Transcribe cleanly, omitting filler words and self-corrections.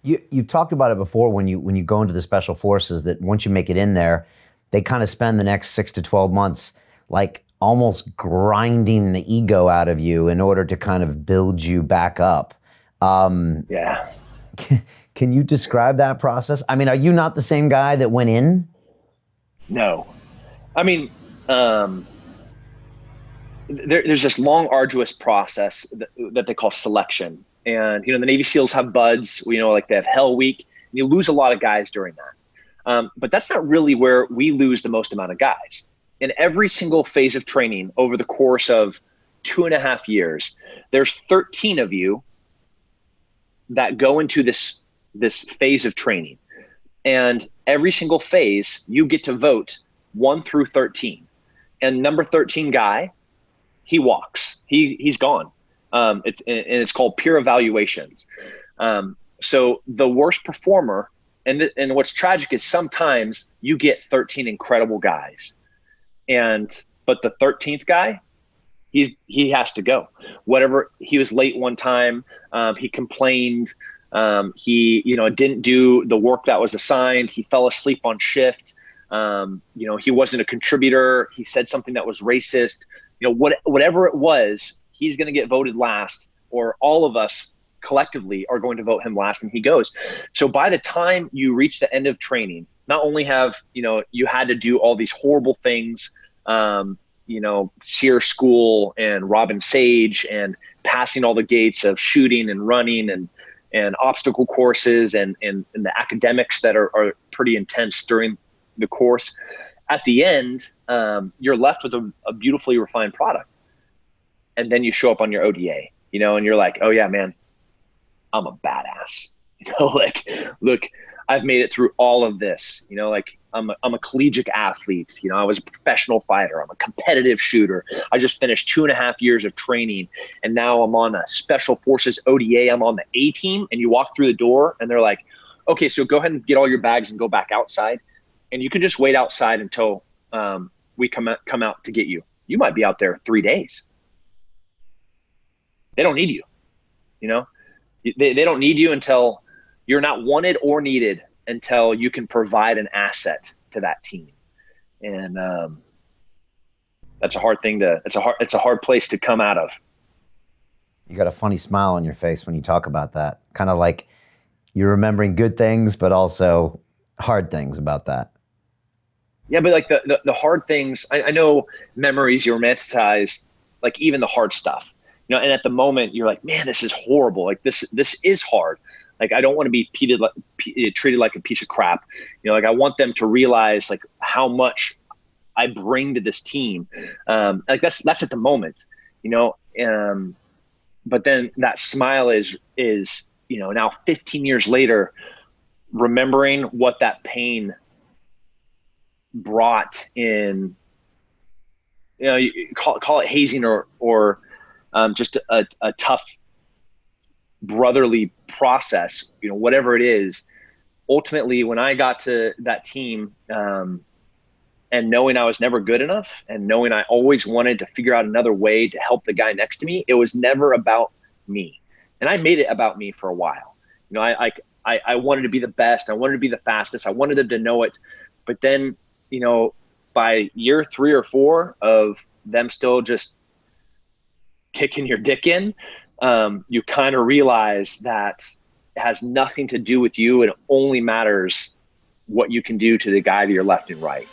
You've talked about it before when you go into the special forces that once you make it in there, they kind of spend the next 6 to 12 months like almost grinding the ego out of you in order to kind of build you back up. Yeah. Can you describe that process? I mean, are you not the same guy that went in? No. I mean, there's this long, arduous process that they call selection. And, the Navy SEALs have buds, like they have Hell Week. And you lose a lot of guys during that. But that's not really where we lose the most amount of guys. In every single phase of training over the course of 2.5 years, there's 13 of you that go into this phase of training. And every single phase, you get to vote 1 through 13. And number 13 guy, he walks. He's gone. It's called peer evaluations. So the worst performer, and what's tragic is sometimes you get 13 incredible guys, but the 13th guy, he has to go. Whatever, he was late one time, he complained, he didn't do the work that was assigned, he fell asleep on shift, he wasn't a contributor, he said something that was racist, whatever it was, he's going to get voted last, or all of us collectively are going to vote him last, and he goes. So by the time you reach the end of training, not only have you had to do all these horrible things, SEER school and Robin Sage and passing all the gates of shooting and running and obstacle courses and the academics that are pretty intense during the course. At the end, you're left with a beautifully refined product. And then you show up on your ODA, and you're like, oh yeah, man, I'm a badass. Look, I've made it through all of this. I'm a collegiate athlete. I was a professional fighter. I'm a competitive shooter. I just finished 2.5 years of training, and now I'm on a special forces ODA. I'm on the A team, and you walk through the door, and they're like, okay, so go ahead and get all your bags and go back outside, and you can just wait outside until we come out to get you. You might be out there 3 days. They don't need you. They don't need you until you're not wanted or needed, until you can provide an asset to that team. And that's a hard thing it's a hard place to come out of. You got a funny smile on your face when you talk about that. Kind of like you're remembering good things, but also hard things about that. Yeah, but like the hard things, I know memories you romanticize, like even the hard stuff. And at the moment you're like, man, this is horrible. Like this is hard. Like, I don't want to be treated like a piece of crap. I want them to realize like how much I bring to this team. Like that's at the moment, but then that smile is, now 15 years later, remembering what that pain brought in, you call it hazing or just a tough brotherly process, whatever it is. Ultimately, when I got to that team, and knowing I was never good enough, and knowing I always wanted to figure out another way to help the guy next to me, it was never about me. And I made it about me for a while. I wanted to be the best. I wanted to be the fastest. I wanted them to know it. But then, by year 3 or 4 of them still just kicking your dick in, you kind of realize that it has nothing to do with you. It only matters what you can do to the guy to your left and right.